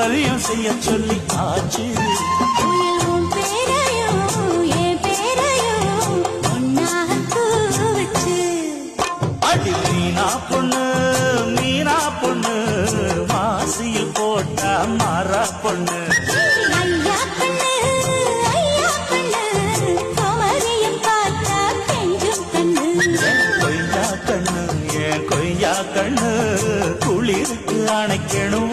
காரியம் செய்ய சொல்லி ஆச்சு. அடி மீனா பொண்ணு மீனா பொண்ணு மாசியில் போட்டா மாறா பொண்ணு. கொய்யா கண்ணு குளிருக்கு அணைக்கணும்